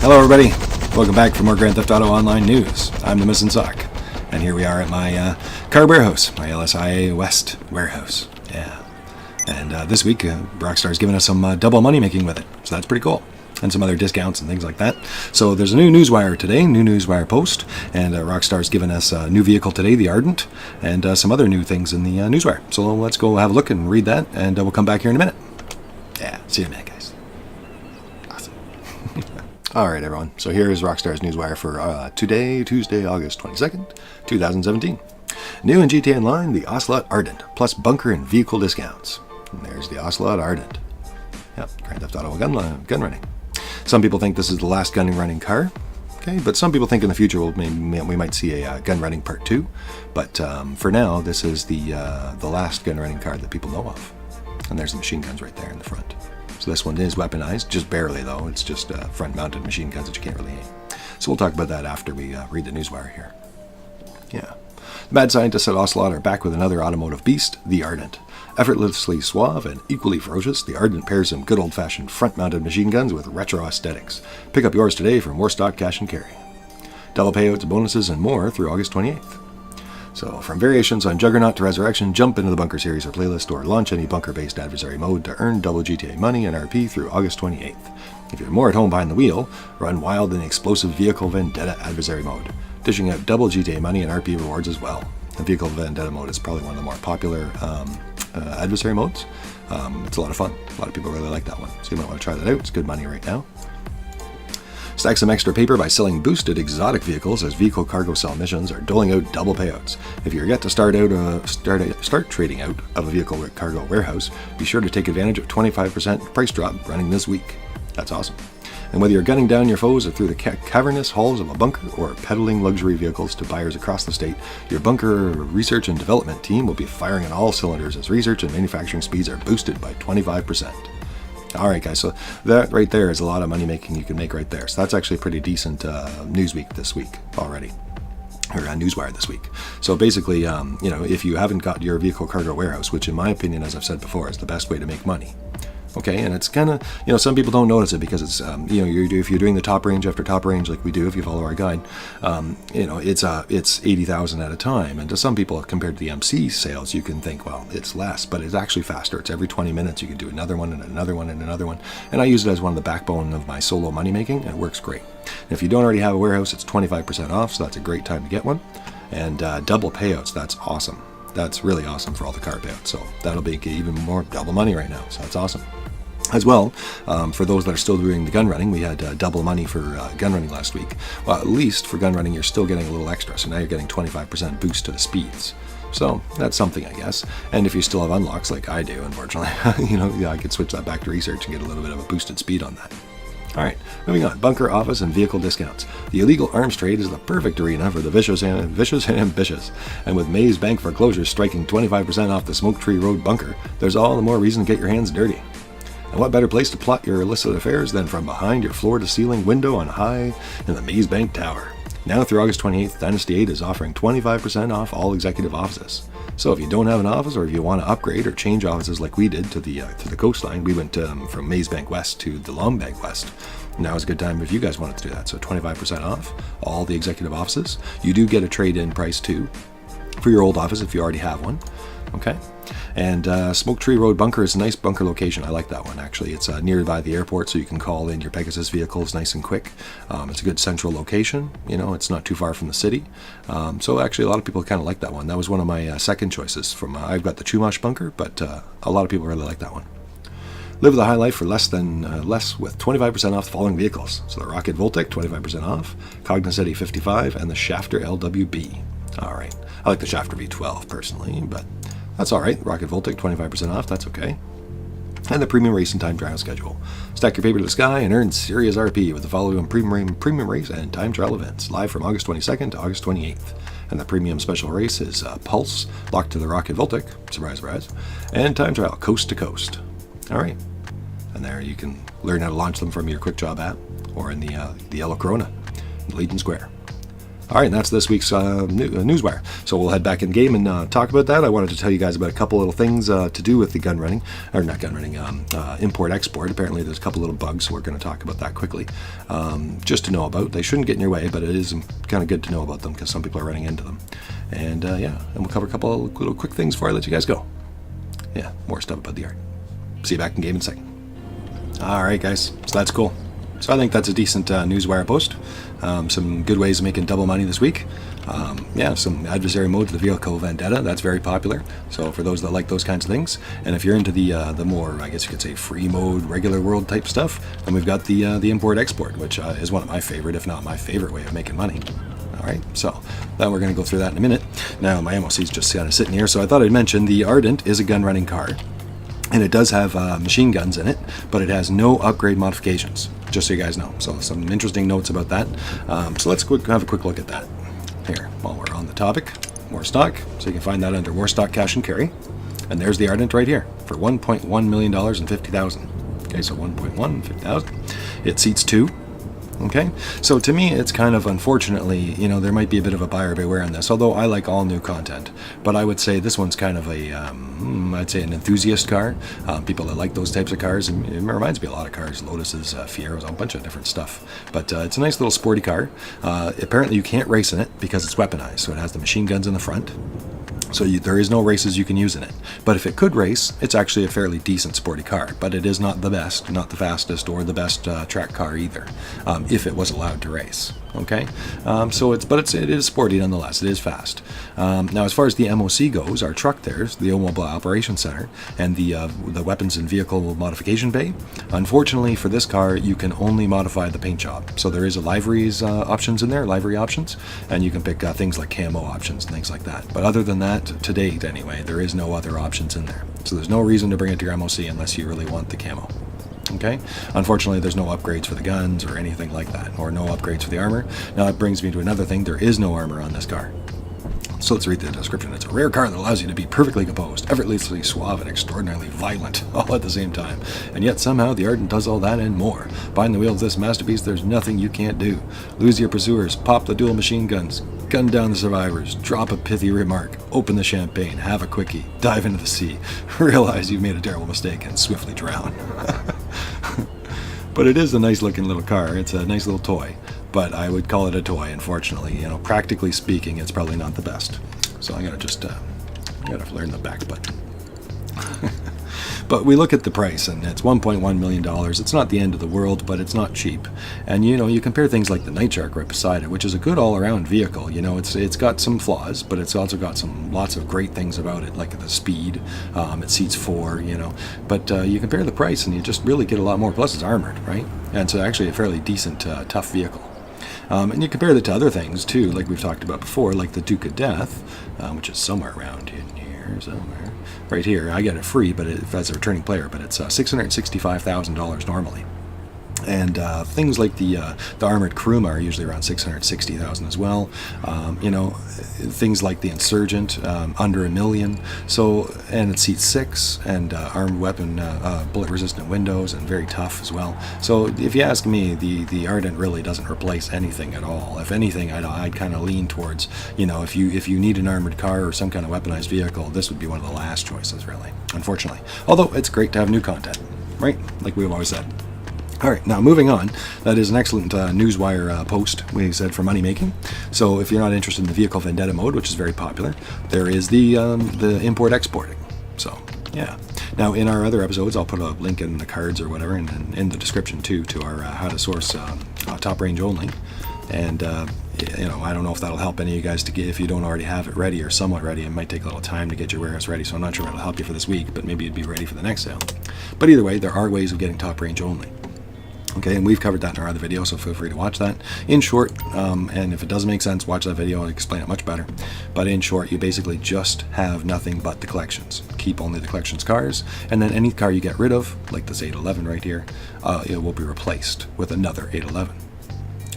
Hello everybody, welcome back for more Grand Theft Auto Online news. I'm the Missing Sock, and here we are at my car warehouse, my LSIA West warehouse. Yeah, and this week Rockstar's given us some double money making with it, so that's pretty cool. And some other discounts and things like that. So there's a new newswire today, new newswire post, and Rockstar's given us a new vehicle today, the Ardent, and some other new things in the newswire. So let's go have a look and read that, and we'll come back here in a minute. Yeah, see you in a minute, guys. Awesome. Alright everyone, so here is Rockstar's newswire for today, Tuesday, August 22nd, 2017. New in GTA Online, the Ocelot Ardent, plus bunker and vehicle discounts. And there's the Ocelot Ardent. Yep, Grand Theft Auto gun running. Some people think this is the last gun running car, okay, but some people think in the future we might see a gun running part 2, but for now this is the last gun running car that people know of. And there's the machine guns right there in the front. So this one is weaponized, just barely though, it's just front mounted machine guns that you can't really aim. So we'll talk about that after we read the newswire here. Yeah. The mad scientists at Ocelot are back with another automotive beast, the Ardent. Effortlessly suave and equally ferocious, the Ardent pairs some good old-fashioned front-mounted machine guns with retro aesthetics. Pick up yours today for more stock, cash, and carry. Double payouts, bonuses, and more through August 28th. So, from variations on Juggernaut to Resurrection, jump into the Bunker series or playlist, or launch any bunker-based adversary mode to earn double GTA money and RP through August 28th. If you're more at home behind the wheel, run wild in the explosive Vehicle Vendetta adversary mode, dishing out double GTA money and RP rewards as well. The Vehicle Vendetta mode is probably one of the more popular adversary modes. It's a lot of fun. A lot of people really like that one, so you might want to try that out. It's good money right now. Stack some extra paper by selling boosted exotic vehicles, as vehicle cargo cell missions are doling out double payouts. If you're yet to start trading out of a vehicle cargo warehouse, be sure to take advantage of 25% price drop running this week. That's awesome. And whether you're gunning down your foes or through the cavernous halls of a bunker or peddling luxury vehicles to buyers across the state, your bunker research and development team will be firing on all cylinders as research and manufacturing speeds are boosted by 25%. Alright guys, so that right there is a lot of money making you can make right there. So that's actually a pretty decent news week this week already. Or newswire this week. So basically, if you haven't got your vehicle cargo warehouse, which in my opinion, as I've said before, is the best way to make money. Okay, and it's kind of, some people don't notice it because it's, if you're doing the top range after top range like we do, if you follow our guide, it's 80,000 at a time. And to some people, compared to the MC sales, you can think, well, it's less, but it's actually faster. It's every 20 minutes you can do another one and another one and another one. And I use it as one of the backbone of my solo money making, and it works great. And if you don't already have a warehouse, it's 25% off, so that's a great time to get one. And double payouts, that's awesome. That's really awesome for all the car payouts. So that'll be even more double money right now. So that's awesome. As well, for those that are still doing the gun running, we had double money for gun running last week. Well, at least for gun running, you're still getting a little extra. So now you're getting 25% boost to the speeds. So that's something, I guess. And if you still have unlocks like I do, unfortunately, I could switch that back to research and get a little bit of a boosted speed on that. Alright, moving on. Bunker, office, and vehicle discounts. The illegal arms trade is the perfect arena for the vicious and ambitious. And with Maze Bank foreclosures striking 25% off the Smoke Tree Road bunker, there's all the more reason to get your hands dirty. And what better place to plot your illicit affairs than from behind your floor-to-ceiling window on high in the Maze Bank Tower. Now through August 28th, Dynasty 8 is offering 25% off all executive offices. So if you don't have an office, or if you want to upgrade or change offices like we did to the coastline, we went from Maze Bank West to the Long Bank West. Now is a good time if you guys wanted to do that. So 25% off all the executive offices. You do get a trade-in price too for your old office if you already have one. Okay. And Smoke Tree Road bunker is a nice bunker location. I like that one, actually. It's nearby the airport, so you can call in your Pegasus vehicles nice and quick. It's a good central location. It's not too far from the city. So actually, a lot of people kind of like that one. That was one of my second choices. I've got the Chumash bunker, but a lot of people really like that one. Live the high life for less with 25% off the following vehicles. So the Rocket Voltic, 25% off, Cognoscenti 55, and the Shafter LWB. All right. I like the Shafter V12 personally, but that's all right. Rocket Voltic, 25% off. That's okay. And the Premium Race and Time Trial schedule. Stack your paper to the sky and earn serious RP with the following Premium Race and Time Trial events, live from August 22nd to August 28th. And the Premium Special Race is Pulse, locked to the Rocket Voltic, surprise, surprise, and Time Trial, Coast to Coast. All right. And there you can learn how to launch them from your Quick Job app or in the Yellow Corona in Legion Square. All right, and that's this week's Newswire. So we'll head back in game and talk about that. I wanted to tell you guys about a couple little things to do with the gun running, or not gun running, import-export. Apparently there's a couple little bugs, so we're going to talk about that quickly. Just to know about. They shouldn't get in your way, but it is kind of good to know about them because some people are running into them. And yeah, and we'll cover a couple of little quick things before I let you guys go. Yeah, more stuff about the art. See you back in game in a second. All right, guys, so that's cool. So I think that's a decent Newswire post. Some good ways of making double money this week. Yeah, some adversary mode to the vehicle vendetta. That's very popular. So for those that like those kinds of things, and if you're into the more, I guess you could say, free mode, regular world type stuff, then we've got the import-export, which is one of my favorite, if not my favorite way of making money. All right, so then we're going to go through that in a minute. Now my MOC is just kind of sitting here, so I thought I'd mention the Ardent is a gun running car. And it does have machine guns in it, but it has no upgrade modifications, just so you guys know. So some interesting notes about that. So let's have a quick look at that here while we're on the topic. More stock, so you can find that under More Stock Cash and Carry. And there's the Ardent right here for $1.1 million and 50,000. Okay, so 1.1, 50,000. It seats 2. Okay, so to me, it's kind of, unfortunately, you know, there might be a bit of a buyer beware on this, although I like all new content. But I would say this one's kind of a, I'd say an enthusiast car. People that like those types of cars, and it reminds me of a lot of cars, Lotuses, Fieros, a bunch of different stuff. But it's a nice little sporty car. Apparently you can't race in it because it's weaponized, so it has the machine guns in the front. So there is no races you can use in it. But if it could race, it's actually a fairly decent sporty car. But it is not the best, not the fastest, or the best track car either, if it was allowed to race. Okay, it is sporty nonetheless. It is fast. Now, as far as the MOC goes, our truck there's the Mobile Operations Center and the Weapons and Vehicle Modification Bay. Unfortunately, for this car, you can only modify the paint job. So there is a liveries options in there, livery options, and you can pick things like camo options and things like that. But other than that, to date anyway, there is no other options in there. So there's no reason to bring it to your MOC unless you really want the camo. Okay, unfortunately there's no upgrades for the guns or anything like that, or no upgrades for the armor. Now that brings me to another thing. There is no armor on this car. So let's read the description. It's a rare car that allows you to be perfectly composed, effortlessly suave, and extraordinarily violent, all at the same time. And yet somehow the Ardent does all that and more. Behind the wheel of this masterpiece, there's nothing you can't do. Lose your pursuers, pop the dual machine guns, gun down the survivors, drop a pithy remark, open the champagne, have a quickie, dive into the sea, realize you've made a terrible mistake, and swiftly drown. But it is a nice looking little car. It's a nice little toy. But I would call it a toy, unfortunately. You know, practically speaking, it's probably not the best. So I'm going to just gotta learn the back button. But we look at the price, and it's $1.1 million. It's not the end of the world, but it's not cheap. And, you know, you compare things like the Night Shark right beside it, which is a good all-around vehicle. You know, it's got some flaws, but it's also got lots of great things about it, like the speed. It seats 4, you know. But you compare the price, and you just really get a lot more. Plus, it's armored, right? And it's actually a fairly decent, tough vehicle. And you compare that to other things, too, like we've talked about before, like the Duke of Death, which is somewhere around in here, somewhere. Right here, I get it free, but as a returning player, but it's $665,000 normally. And things like the armored Kuruma are usually around $660,000 as well. You know, things like the Insurgent, under $1 million. So, and it seats 6, and armed weapon, bullet-resistant windows, and very tough as well. So, if you ask me, the Ardent really doesn't replace anything at all. If anything, I'd kind of lean towards, you know, if you need an armored car or some kind of weaponized vehicle, this would be one of the last choices, really. Unfortunately, although it's great to have new content, right? Like we've always said. All right, now moving on. That is an excellent Newswire post, we said, for money making. So if you're not interested in the vehicle vendetta mode, which is very popular, there is the import exporting. So yeah. Now in our other episodes, I'll put a link in the cards or whatever, and in the description too, to our how to source top range only. And you know, I don't know if that'll help any of you guys to get, if you don't already have it ready or somewhat ready. It might take a little time to get your warehouse ready, so I'm not sure it'll help you for this week, but maybe it'd be ready for the next sale. But either way, there are ways of getting top range only. Okay, and we've covered that in our other video, so feel free to watch that. In short, and if it doesn't make sense, watch that video, I'll explain it much better. But in short, you basically just have nothing but the collections. Keep only the collections cars, and then any car you get rid of, like this 811 right here, it will be replaced with another 811.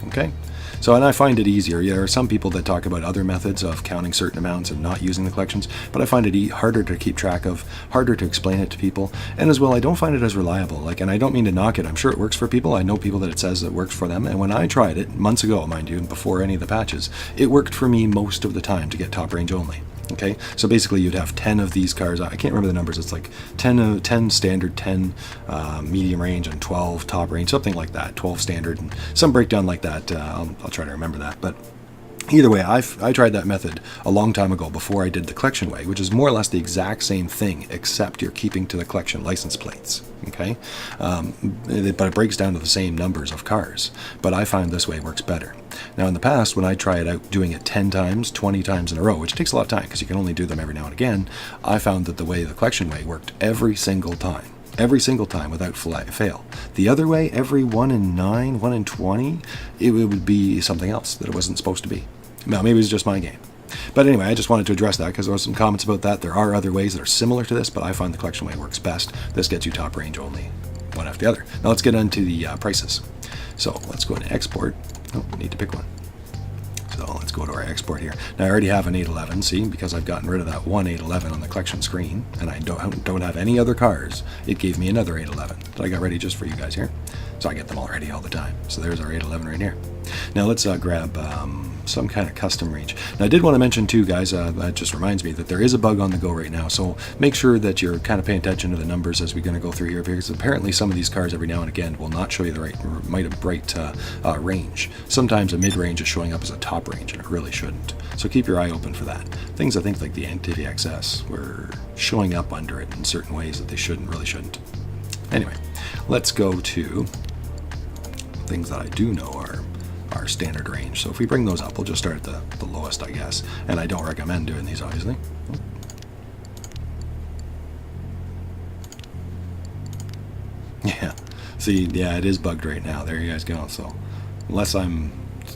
Okay? So, and I find it easier. There are some people that talk about other methods of counting certain amounts and not using the collections, but I find it harder to keep track of, harder to explain it to people, and as well, I don't find it as reliable. Like, and I don't mean to knock it. I'm sure it works for people. I know people that it says it works for them, and when I tried it months ago, mind you, before any of the patches, it worked for me most of the time to get top range only. Okay, so basically you'd have 10 of these cars. I can't remember the numbers. It's like 10 standard, 10 medium range, and 12 top range, something like that. 12 standard, and some breakdown like that. I'll try to remember that. But either way, I tried that method a long time ago before I did the collection way, which is more or less the exact same thing, except you're keeping to the collection license plates. Okay, but it breaks down to the same numbers of cars. But I find this way works better. Now, in the past, when I tried out doing it 10 times, 20 times in a row, which takes a lot of time because you can only do them every now and again, I found that the collection way worked every single time without fail. The other way, every 1 in 9, 1 in 20, it would be something else that it wasn't supposed to be. Now, maybe it's just my game. But anyway, I just wanted to address that because there were some comments about that. There are other ways that are similar to this, but I find the collection way works best. This gets you top range only, one after the other. Now let's get into the prices. So let's go into export. Oh, we need to pick one. So let's go to our export here. Now I already have an 811, see, because I've gotten rid of that one 811 on the collection screen, and I don't have any other cars. It gave me another 811 that I got ready just for you guys here. So I get them all ready all the time. So there's our 811 right here. Now let's grab some kind of custom range. Now I did want to mention too, guys, that just reminds me that there is a bug on the go right now, so make sure that you're kind of paying attention to the numbers as we're going to go through here, because apparently some of these cars every now and again will not show you the right range. Sometimes a mid-range is showing up as a top range, and it really shouldn't. So keep your eye open for that. Things I think like the NTVXS were showing up under it in certain ways that they really shouldn't. Anyway, let's go to things that I do know are our standard range. So if we bring those up, we'll just start at the lowest, I guess. And I don't recommend doing these, obviously. Yeah. See, yeah, it is bugged right now. There you guys go. So unless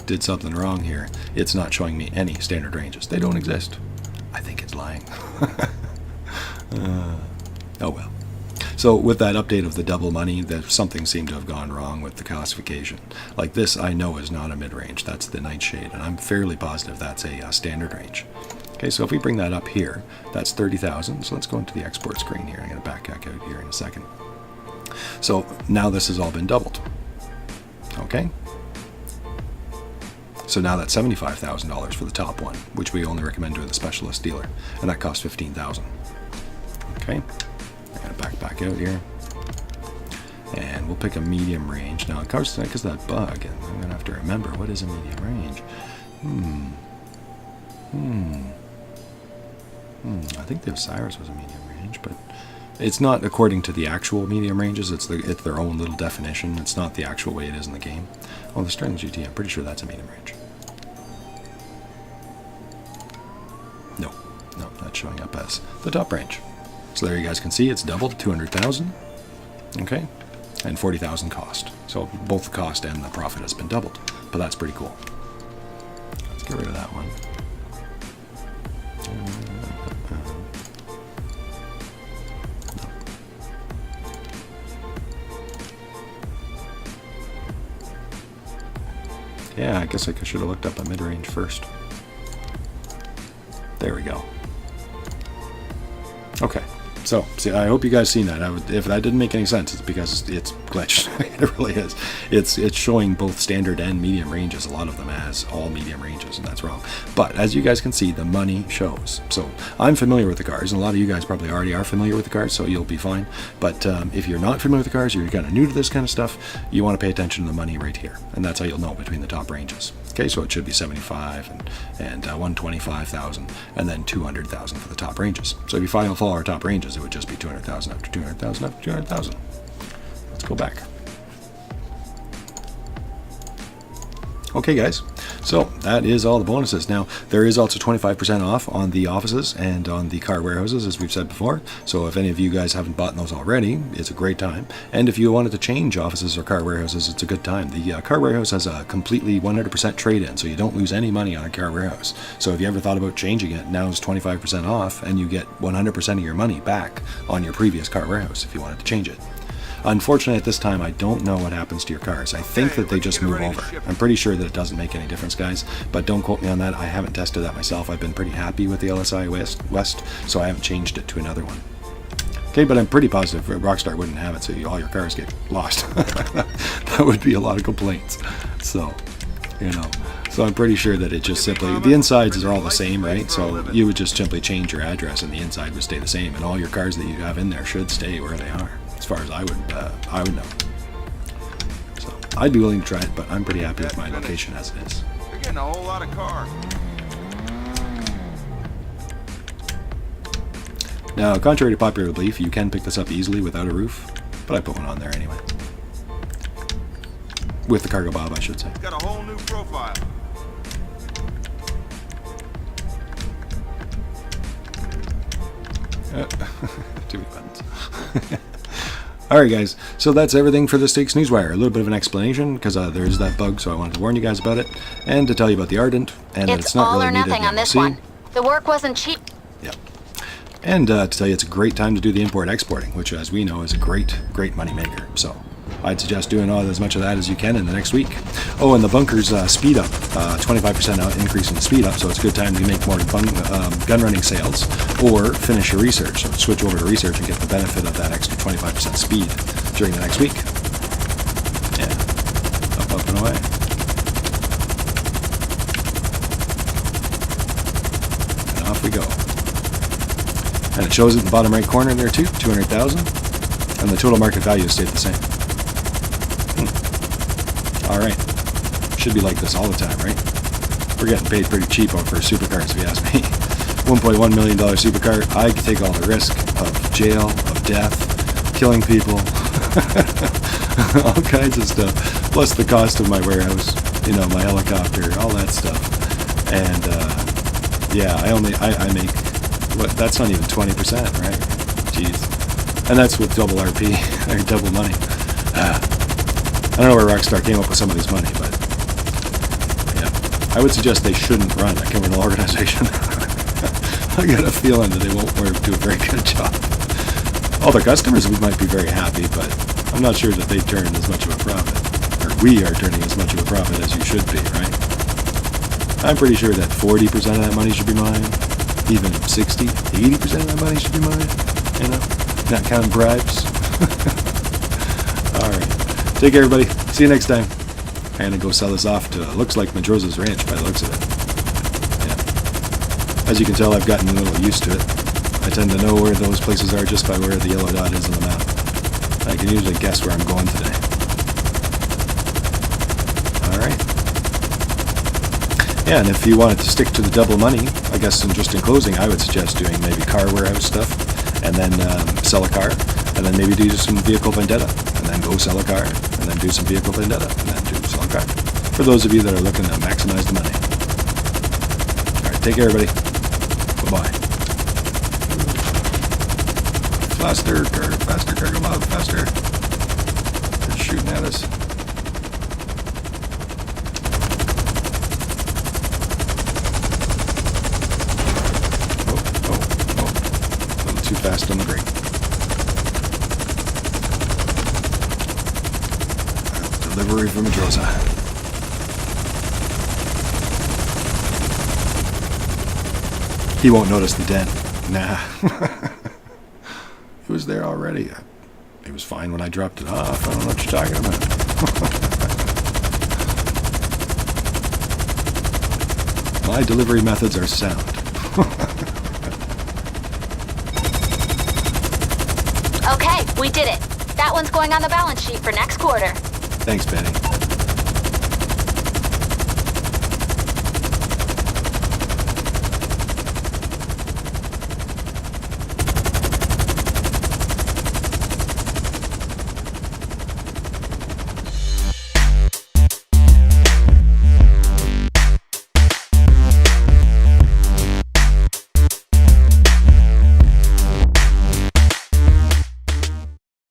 did something wrong here, it's not showing me any standard ranges. They don't exist. I think it's lying. Oh well. So with that update of the double money, something seemed to have gone wrong with the classification. Like this, I know is not a mid-range. That's the Nightshade, and I'm fairly positive that's a standard range. Okay, so if we bring that up here, that's 30,000. So let's go into the export screen here. I'm going to back out here in a second. So now this has all been doubled. Okay. So now that's $75,000 for the top one, which we only recommend doing the specialist dealer, and that costs $15,000. Okay. I'm going to back out here, and we'll pick a medium range. Now, of course, because of that bug, and I'm going to have to remember what is a medium range. I think the Osiris was a medium range, but it's not according to the actual medium ranges. It's their own little definition. It's not the actual way it is in the game. Oh, the Sterling GT, I'm pretty sure that's a medium range. No, that's showing up as the top range. So there you guys can see it's doubled, 200,000, okay, and 40,000 cost. So both the cost and the profit has been doubled, but that's pretty cool. Let's get rid of that one. Yeah, I guess I should have looked up a mid-range first. There we go. Okay. So, see, I hope you guys seen that. If that didn't make any sense, it's because it's glitched. It really is. It's showing both standard and medium ranges, a lot of them as all medium ranges, and that's wrong. But as you guys can see, the money shows. So I'm familiar with the cars, and a lot of you guys probably already are familiar with the cars, so you'll be fine. But if you're not familiar with the cars, you're kind of new to this kind of stuff, you want to pay attention to the money right here, and that's how you'll know between the top ranges. Okay, so it should be 75 and 125,000, and then 200,000 for the top ranges. So if you follow our top ranges, it would just be 200,000 after 200,000 after 200,000. Let's go back. Okay, guys, so that is all the bonuses. Now, there is also 25% off on the offices and on the car warehouses, as we've said before. So if any of you guys haven't bought those already, it's a great time. And if you wanted to change offices or car warehouses, it's a good time. The car warehouse has a completely 100% trade-in, so you don't lose any money on a car warehouse. So if you ever thought about changing it, now it's 25% off, and you get 100% of your money back on your previous car warehouse if you wanted to change it. Unfortunately, at this time, I don't know what happens to your cars. I think that they just move over. I'm pretty sure that it doesn't make any difference, guys, but don't quote me on that. I haven't tested that myself. I've been pretty happy with the LSI West, so I haven't changed it to another one. Okay, but I'm pretty positive Rockstar wouldn't have it, so all your cars get lost. That would be a lot of complaints. So, you know. So I'm pretty sure that it just simply, the insides are all the same, right? So you would just simply change your address and the inside would stay the same, and all your cars that you have in there should stay where they are, as far as I would know. So I'd be willing to try it, but I'm pretty happy with my location as it is. You're getting a whole lot of cars. Now, contrary to popular belief, you can pick this up easily without a roof, but I put one on there anyway. With the cargo bob, I should say. It's got a whole new profile. Too many buttons. Alright guys, so that's everything for the Stakes Newswire. A little bit of an explanation, because there's that bug, so I wanted to warn you guys about it, and to tell you about the Ardent, and that it's not really needed in the MOC. It's all or nothing on this one. The work wasn't cheap. Yep. And to tell you, it's a great time to do the import-exporting, which, as we know, is a great, great money maker. So I'd suggest doing as much of that as you can in the next week. Oh, and the bunkers speed up, 25% increase in the speed up, so it's a good time to make more gun running sales, or finish your research. So switch over to research and get the benefit of that extra 25% speed during the next week. Yeah, up and away. And off we go. And it shows it in the bottom right corner there too, 200,000, and the total market value stayed the same. Alright, should be like this all the time, right? We're getting paid pretty cheap for supercars, if you ask me. $1.1 million supercar, I could take all the risk of jail, of death, killing people, all kinds of stuff, plus the cost of my warehouse, you know, my helicopter, all that stuff. And yeah, I make, what, that's not even 20%, right? Jeez. And that's with double RP, or double money. I don't know where Rockstar came up with some of this money, but yeah, I would suggest they shouldn't run a criminal organization. I got a feeling that they won't do a very good job. All their customers might be very happy, but I'm not sure that they turn as much of a profit, or we are turning as much of a profit as you should be, right? I'm pretty sure that 40% of that money should be mine, even 60, 80% of that money should be mine, you know, not counting bribes. All right. Take care, everybody. See you next time. I'm going to go sell this off to, looks like Madroza's Ranch by the looks of it. Yeah. As you can tell, I've gotten a little used to it. I tend to know where those places are just by where the yellow dot is on the map. I can usually guess where I'm going today. Alright. Yeah, and if you wanted to stick to the double money, I guess just in closing, I would suggest doing maybe car warehouse stuff, and then sell a car, and then maybe do some vehicle vendetta, and then go sell a car, and then do some vehicle vendetta, and then do sell a car. For those of you that are looking to maximize the money. Alright, take care, everybody. Bye-bye. Faster, cargo mob, faster. They're shooting at us. Oh. A little too fast on the brake. Delivery from Madroza. He won't notice the dent. Nah. It was there already. It was fine when I dropped it off. I don't know what you're talking about. My delivery methods are sound. Okay, we did it. That one's going on the balance sheet for next quarter. Thanks, Benny.